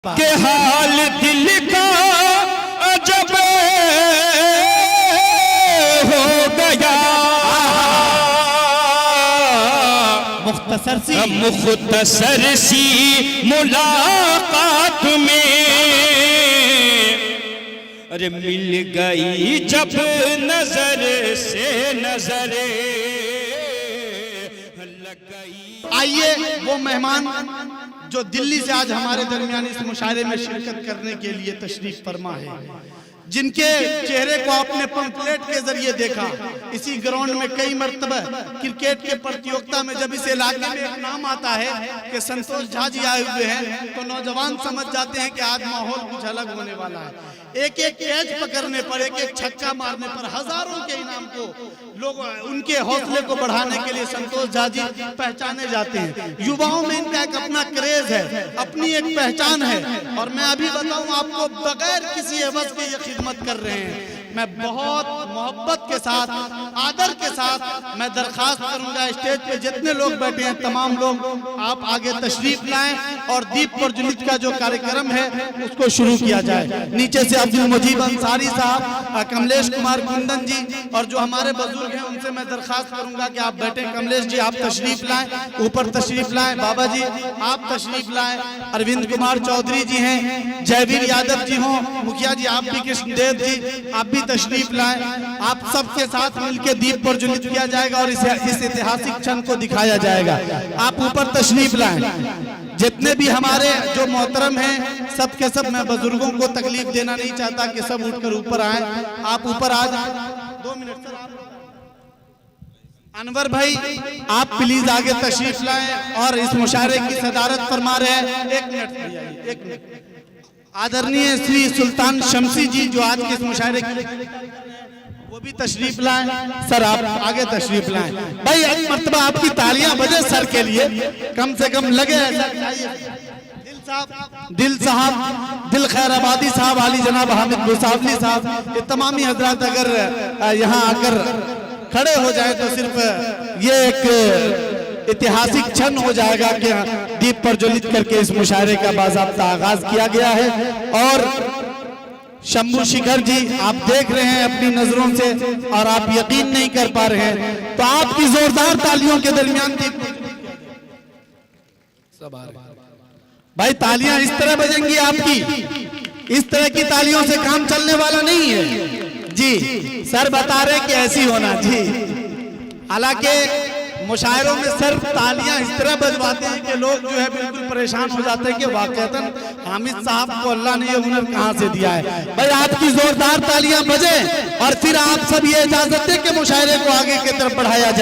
के हाल दिल का अजब हो गया। मुख्तसर सी मुलाकात में अरे मिल गई जब नजर से नजर लग गई। आइए वो मेहमान जो दिल्ली से आज हमारे दरमियान इस मुशायरे में शिरकत करने के लिए तशरीफ फरमा है, जिनके चेहरे को आपने पंपलेट के जरिए देखा। इसी ग्राउंड में कई मर्तबा क्रिकेट के प्रतियोगिता में जब इस इलाके में एक नाम आता है कि संतोष झा जी आए हुए हैं, तो नौजवान समझ जाते हैं कि आज माहौल कुछ अलग होने वाला है। एक एक कैच पकड़ने पर, एक एक छक्का मारने पर हजारों के इनाम को लोग उनके हौसले को बढ़ाने के लिए संतोष झा जी पहचाने जाते हैं। युवाओं में इनका एक अपना क्रेज है, अपनी एक पहचान है। और मैं अभी बताऊं आपको, बगैर किसी एवज के ये खिदमत कर रहे हैं। मैं बहुत मोहब्बत के साथ, आदर के साथ मैं दरखास्त करूंगा, स्टेज पे जितने लोग बैठे हैं तमाम लोग आप आगे तशरीफ लाएं और दीप प्रज्वलित का जो कार्यक्रम है उसको शुरू किया जाए। नीचे से अब्दुल मुजीब अंसारी साहब, कमलेश कुमार कुंदन जी और जो हमारे बुजुर्ग हैं उनसे मैं दरखास्त करूंगा कि आप बैठे। कमलेश जी आप तशरीफ लाएं, ऊपर तशरीफ लाएं। बाबा जी आप तशरीफ लाएं। अरविंद कुमार चौधरी जी हैं, जयवीर यादव जी हों, मुखिया जी आप भी, कृष्णदेव जी आप भी तशरीफ लाएं। आप सबके साथ मिलकर दीप प्रज्वलित किया जाएगा और इस ऐतिहासिक क्षण को दिखाया जाएगा। आप ऊपर तशरीफ लाएं। जितने भी हमारे जो मोहतरम हैं सबके सब, मैं बुजुर्गों को तकलीफ देना नहीं चाहता कि सब उठकर ऊपर आए। आप ऊपर आ जाएं। 2 मिनट अनवर भाई आप प्लीज आगे तशरीफ लाएं और इस मुशायरे की सदारत फरमा रहे हैं। 1 मिनट, 1 मिनट। आदरणीय श्री सुल्तान शमसी जी जो आज के इस मुशायरे की वो भी तशरीफ लाएं। सर आप आगे तशरीफ लाएं। भाई एक मर्तबा आपकी तालियां बजे सर के लिए, कम से कम लगे। दिल साहब, दिल खैराबादी साहब, आली जनाब हामिद मुसावली साहब, ये तमामी हजरात अगर यहाँ आकर खड़े हो जाए तो सिर्फ ये एक ऐतिहासिक क्षण हो जाएगा कि दीप प्रज्वलित करके इस मुशायरे का बाज़ाब्ता आगाज किया गया है। और शंभू शिखर जी आप देख रहे हैं अपनी नजरों से और आप यकीन नहीं कर पा रहे हैं, तो आपकी जोरदार तालियों के दरमियान दीप भाई तालियां इस तरह बजेंगी आपकी, इस तरह की तालियों से काम चलने वाला नहीं है जी। सर बता रहे कि ऐसी होना जी। हालांकि मुशायरों में सिर्फ तालियां इस तरह बजवाते हैं कि लोग जो है बिल्कुल परेशान हो जाते हैं कि वाकईतन हामिद साहब को अल्लाह ने ये हुनर कहां से दिया है। भाई आपकी जोरदार तालियां बजे और फिर आप सब ये इजाजत दें कि मुशायरे को आगे की तरफ बढ़ाया जाए।